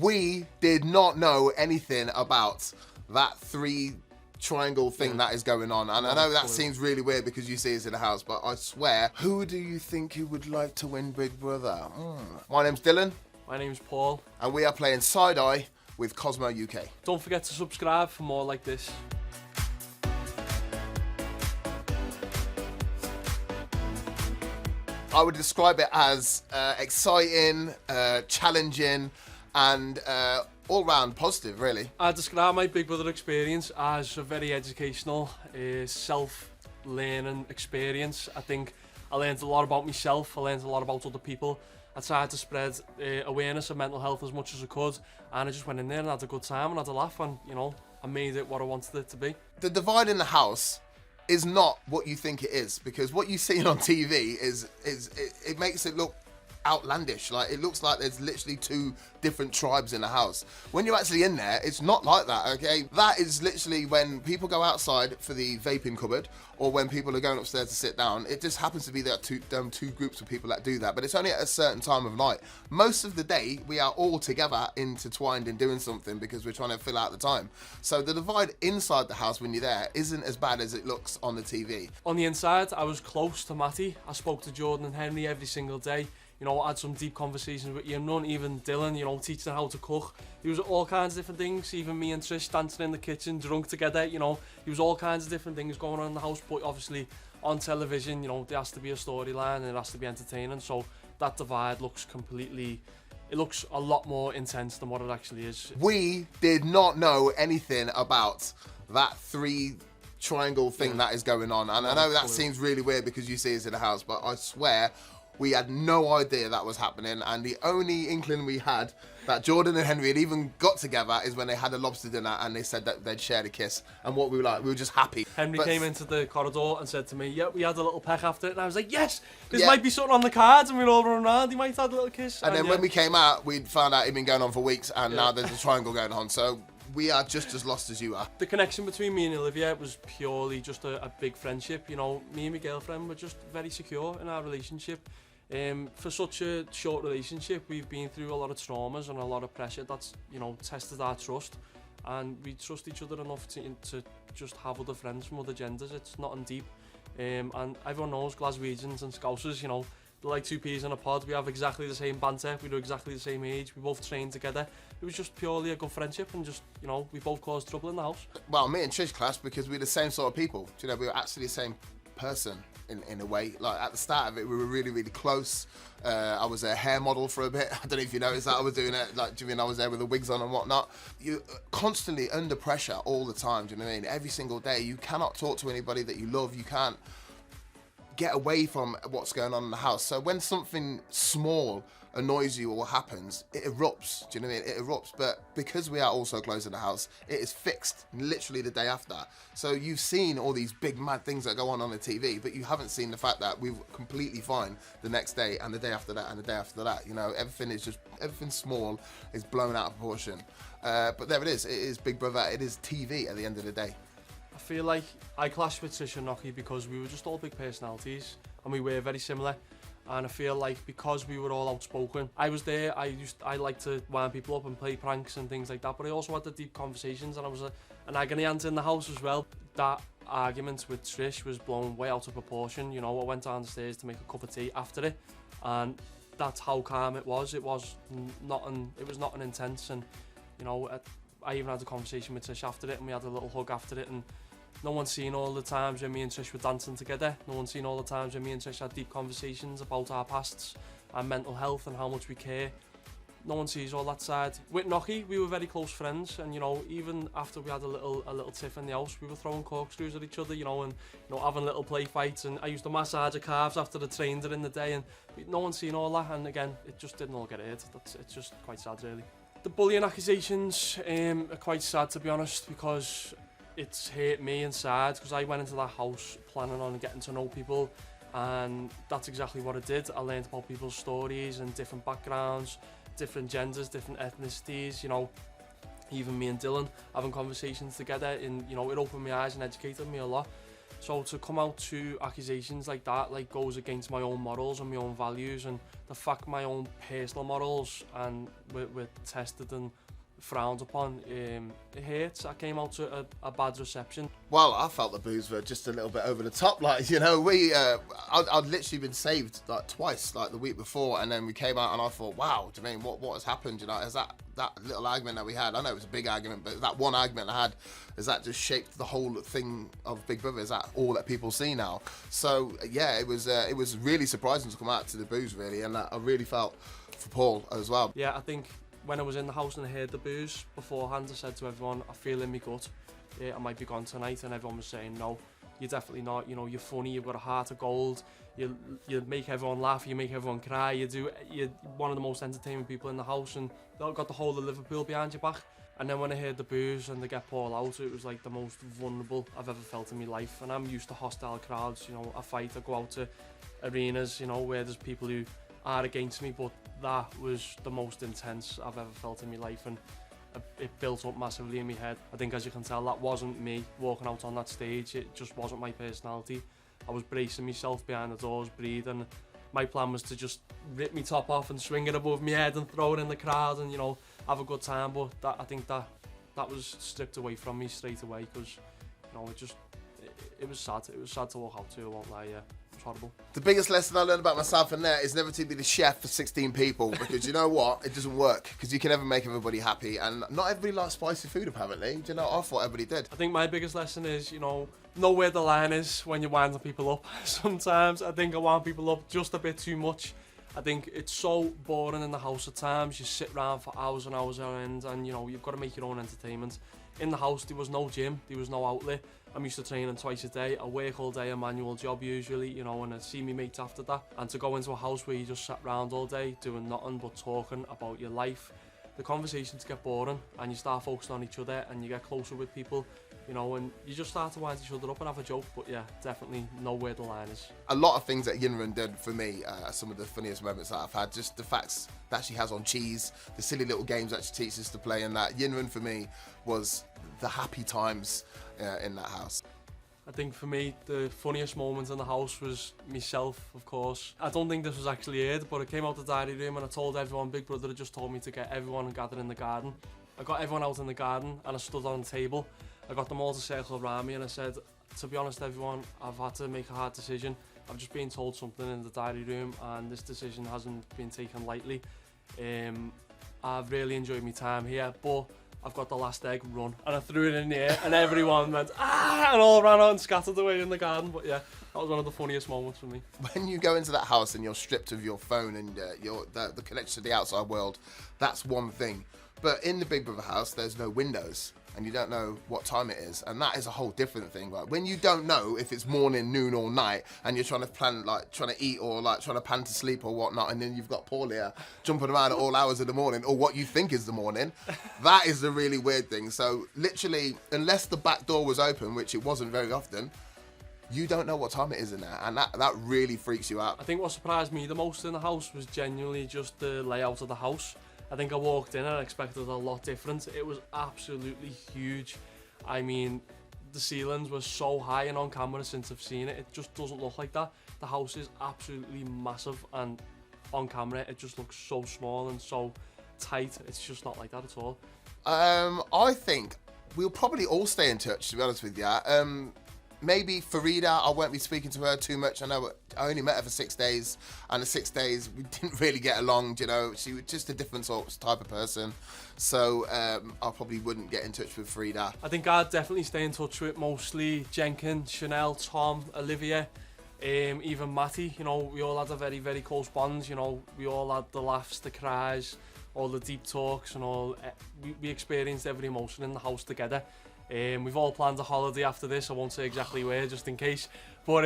We did not know anything about that triangle thing that is going on, and I know that seems really weird because you see us in the house, but I swear, who do you think you would like to win Big Brother? My name's Dylan. My name's Paul. And we are playing Side Eye with Cosmo UK. Don't forget to subscribe for more like this. I would describe it as exciting, challenging, and all-round positive, really. I describe my Big Brother experience as a very educational, self-learning experience. I think I learned a lot about myself, I learned a lot about other people. I tried to spread awareness of mental health as much as I could, and I just went in there and had a good time and had a laugh, and I made it what I wanted it to be. The divide in the house is not what you think it is, because what you see on TV it makes it look outlandish. Like, it looks like there's literally two different tribes in the house. When you're actually in there, it's not like that, okay? That is literally when people go outside for the vaping cupboard, or when people are going upstairs to sit down. It just happens to be that two groups of people that do that, but it's only at a certain time of night. Most of the day, we are all together, intertwined in doing something, because we're trying to fill out the time. So the divide inside the house when you're there isn't as bad as it looks on the TV. On the inside, I was close to Matty. I spoke to Jordan and Henry every single day. I had some deep conversations with none, even Dylan, teaching how to cook. He was all kinds of different things, even me and Trish dancing in the kitchen, drunk together, He was all kinds of different things going on in the house, but obviously on television, there has to be a storyline and it has to be entertaining, so that divide looks it looks a lot more intense than what it actually is. We did not know anything about that triangle thing that is going on, and I know that seems really weird because you see us in the house, but I swear, we had no idea that was happening, and the only inkling we had that Jordan and Henry had even got together is when they had a lobster dinner and they said that they'd shared a kiss, and what we were like, we were just happy. Henry came into the corridor and said to me, yeah, we had a little peck after it, and I was like, yes, this might be something on the cards, and we're all running around, he might have had a little kiss. And then when we came out, we found out it'd been going on for weeks, and now there's a triangle going on, so we are just as lost as you are. The connection between me and Olivia was purely just a big friendship. Me and my girlfriend were just very secure in our relationship. For such a short relationship, we've been through a lot of traumas and a lot of pressure that's, tested our trust. And we trust each other enough to just have other friends from other genders. It's nothing deep. And everyone knows Glaswegians and Scousers, they're like two peas in a pod. We have exactly the same banter, we do exactly the same age, we both train together. It was just purely a good friendship, and just, we both caused trouble in the house. Well, me and Trish clashed because we're the same sort of people. We were actually the same person in a way. Like, at the start of it, we were really, really close. I was a hair model for a bit. I don't know if you noticed that. I was doing it, like, do you mean I was there with the wigs on and whatnot? You're constantly under pressure all the time, do you know what I mean? Every single day. You cannot talk to anybody that you love. You can't get away from what's going on in the house. So when something small annoys you or happens, it erupts, do you know what I mean? It erupts, but because we are all so close in the house, it is fixed literally the day after. So you've seen all these big mad things that go on the TV, but you haven't seen the fact that we're completely fine the next day and the day after that and the day after that. Everything small is blown out of proportion. But there it is Big Brother, it is TV at the end of the day. I feel like I clashed with Trish and Noky because we were just all big personalities and we were very similar. And I feel like because we were all outspoken, I was there, I like to wind people up and play pranks and things like that, but I also had the deep conversations, and I was an agony aunt in the house as well. That argument with Trish was blown way out of proportion. I went downstairs to make a cup of tea after it, and that's how calm it was. It was not an intense, and I even had a conversation with Trish after it, and we had a little hug after it, and no one's seen all the times when me and Trish were dancing together. No one's seen all the times when me and Trish had deep conversations about our pasts, our mental health, and how much we care. No one sees all that side. With Noky, we were very close friends, and even after we had a little tiff in the house, we were throwing corkscrews at each other, and having little play fights. And I used to massage her calves after I trained her in the day, and no one's seen all that. And again, it just didn't all get aired. It's just quite sad, really. The bullying accusations are quite sad, to be honest, because it's hurt me inside, because I went into that house planning on getting to know people, and that's exactly what I did. I learned about people's stories and different backgrounds, different genders, different ethnicities, even me and Dylan having conversations together, and it opened my eyes and educated me a lot. So to come out to accusations like that, like, goes against my own morals and my own values, and the fact my own personal morals and were tested and frowned upon, it hurts. I came out to a bad reception. Well, I felt the booze were just a little bit over the top. Like, you know, I'd literally been saved like twice, like the week before, and then we came out and I thought, wow, do you mean what has happened? You know, is that little argument that we had? I know it was a big argument, but that one argument I had, is that just shaped the whole thing of Big Brother? Is that all that people see now? So yeah, it was really surprising to come out to the booze, really, and I really felt for Paul as well. Yeah, I think when I was in the house and I heard the booze beforehand, I said to everyone, I feel in my gut, I might be gone tonight, and everyone was saying, no, you're definitely not. You know, you're funny, you've got a heart of gold, you make everyone laugh, you make everyone cry, you're one of the most entertaining people in the house, and they've got the whole of Liverpool behind your back. And then when I heard the booze and they get Paul out, it was like the most vulnerable I've ever felt in my life. And I'm used to hostile crowds, you know, I fight, I go out to arenas, you know, where there's people who are against me, but that was the most intense I've ever felt in my life, and it built up massively in my head. I think, as you can tell, that wasn't me walking out on that stage. It just wasn't my personality. I was bracing myself behind the doors, breathing. My plan was to just rip my top off and swing it above my head and throw it in the crowd and, you know, have a good time, but I think that was stripped away from me straight away, because, you know, it was sad. It was sad to walk out to, I won't lie, yeah. Horrible. The biggest lesson I learned about myself in there is never to be the chef for 16 people, because you know what? It doesn't work, because you can never make everybody happy, and not everybody likes spicy food apparently. Do you know, I thought everybody did. I think my biggest lesson is, you know where the line is when you're winding people up. Sometimes I think I wind people up just a bit too much. I think it's so boring in the house at times. You sit around for hours and hours on end, and, you know, you've got to make your own entertainment. In the house, there was no gym, there was no outlet. I'm used to training twice a day. I work all day, a manual job usually, you know, and I see me mates after that. And to go into a house where you just sat around all day doing nothing but talking about your life, the conversations get boring, and you start focusing on each other, and you get closer with people, you know, and you just start to wind each other up and have a joke. But yeah, definitely know where the line is. A lot of things that Yinrun did for me, some of the funniest moments that I've had, just the facts that she has on cheese, the silly little games that she teaches us to play, and that Yinrun for me was the happy times in that house. I think for me, the funniest moment in the house was myself, of course. I don't think this was actually aired, but I came out the diary room and I told everyone Big Brother had just told me to get everyone gathered in the garden. I got everyone out in the garden and I stood on the table. I got them all to circle around me and I said, to be honest everyone, I've had to make a hard decision. I've just been told something in the diary room and this decision hasn't been taken lightly. I've really enjoyed my time here, but I've got the last egg, run. And I threw it in the air and everyone went, ah, and all ran out and scattered away in the garden. But yeah, that was one of the funniest moments for me. When you go into that house and you're stripped of your phone and the connection to the outside world, that's one thing. But in the Big Brother house, there's no windows and you don't know what time it is. And that is a whole different thing. Like when you don't know if it's morning, noon or night and you're trying to plan, like trying to eat or like trying to plan to sleep or whatnot, and then you've got Paul here jumping around at all hours of the morning or what you think is the morning, that is the really weird thing. So literally, unless the back door was open, which it wasn't very often, you don't know what time it is in there, and that really freaks you out. I think what surprised me the most in the house was genuinely just the layout of the house. I think I walked in and I expected a lot different. It was absolutely huge. I mean, the ceilings were so high, and on camera since I've seen it, it just doesn't look like that. The house is absolutely massive, and on camera it just looks so small and so tight. It's just not like that at all. I think we'll probably all stay in touch, to be honest with you. Maybe Farida, I won't be speaking to her too much. I know I only met her for 6 days, and the 6 days we didn't really get along, you know. She was just a different sort of type of person. So I probably wouldn't get in touch with Farida. I think I'd definitely stay in touch with mostly Jenkins, Chanel, Tom, Olivia, even Matty. You know, we all had a very, very close bond. You know, we all had the laughs, the cries, all the deep talks and all. We experienced every emotion in the house together. We've all planned a holiday after this. I won't say exactly where, just in case. But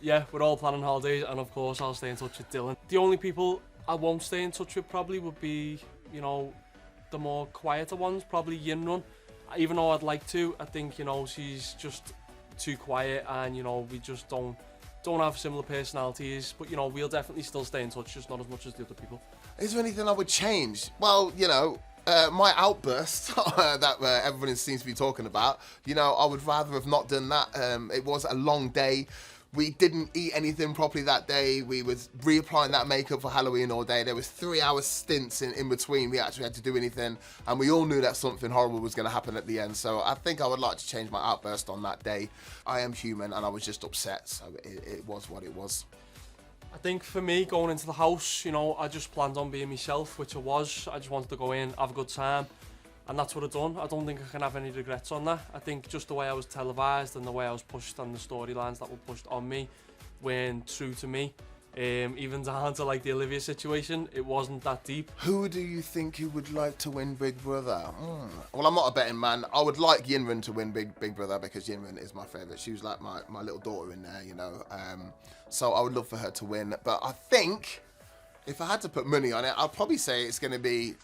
yeah, we're all planning holidays, and of course I'll stay in touch with Dylan. The only people I won't stay in touch with probably would be, you know, the more quieter ones, probably Yinrun. Even though I'd like to, I think, you know, she's just too quiet, and, you know, we just don't have similar personalities. But, you know, we'll definitely still stay in touch, just not as much as the other people. Is there anything I would change? Well, you know, My outburst that everyone seems to be talking about, you know, I would rather have not done that. It was a long day. We didn't eat anything properly that day. We was reapplying that makeup for Halloween all day. There was 3-hour stints in between. We actually had to do anything, and we all knew that something horrible was going to happen at the end. So I think I would like to change my outburst on that day. I am human, and I was just upset. So it was what it was. I think for me, going into the house, you know, I just planned on being myself, which I was. I just wanted to go in, have a good time, and that's what I've done. I don't think I can have any regrets on that. I think just the way I was televised and the way I was pushed and the storylines that were pushed on me weren't true to me. Even down to like the Olivia situation, it wasn't that deep. Who do you think you would like to win Big Brother? Well, I'm not a betting man. I would like Yinrun to win Big Brother because Yinrun is my favourite. She was like my little daughter in there, you know. So I would love for her to win. But I think if I had to put money on it, I'd probably say it's going to be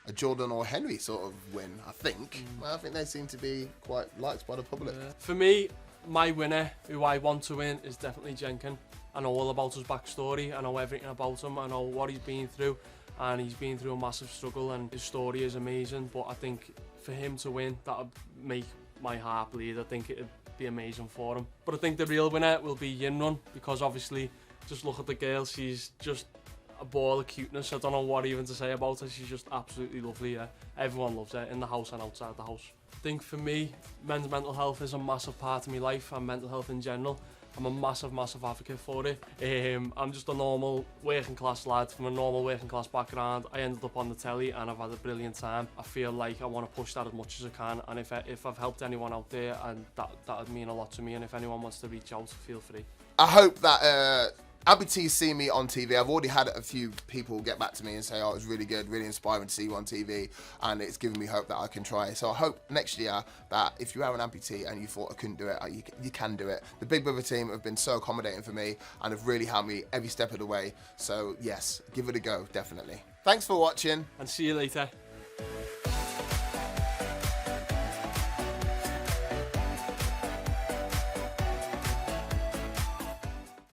a Jordan or Henry sort of win, I think. I think they seem to be quite liked by the public. For me, my winner, who I want to win, is definitely Jenkin. I know all about his backstory, I know everything about him, I know what he's been through, and he's been through a massive struggle, and his story is amazing. But I think for him to win, that would make my heart bleed. I think it would be amazing for him. But I think the real winner will be Yinrun, because obviously, just look at the girl, she's just a ball of cuteness. I don't know what even to say about her. She's just absolutely lovely. Yeah. Everyone loves her, in the house and outside the house. I think for me, men's mental health is a massive part of my life, and mental health in general. I'm a massive advocate for it. I'm just a normal working class lad from a normal working class background. I ended up on the telly and I've had a brilliant time. I feel like I want to push that as much as I can, and if I've helped anyone out there, and that would mean a lot to me, and if anyone wants to reach out, feel free. I hope that Abby see me on TV. I've already had a few people get back to me and say, oh, it was really good, really inspiring to see you on TV, and it's given me hope that I can try. So I hope next year that if you are an amputee and you thought I couldn't do it, you can do it. The Big Brother team have been so accommodating for me and have really helped me every step of the way. So yes, give it a go, definitely. Thanks for watching. And see you later.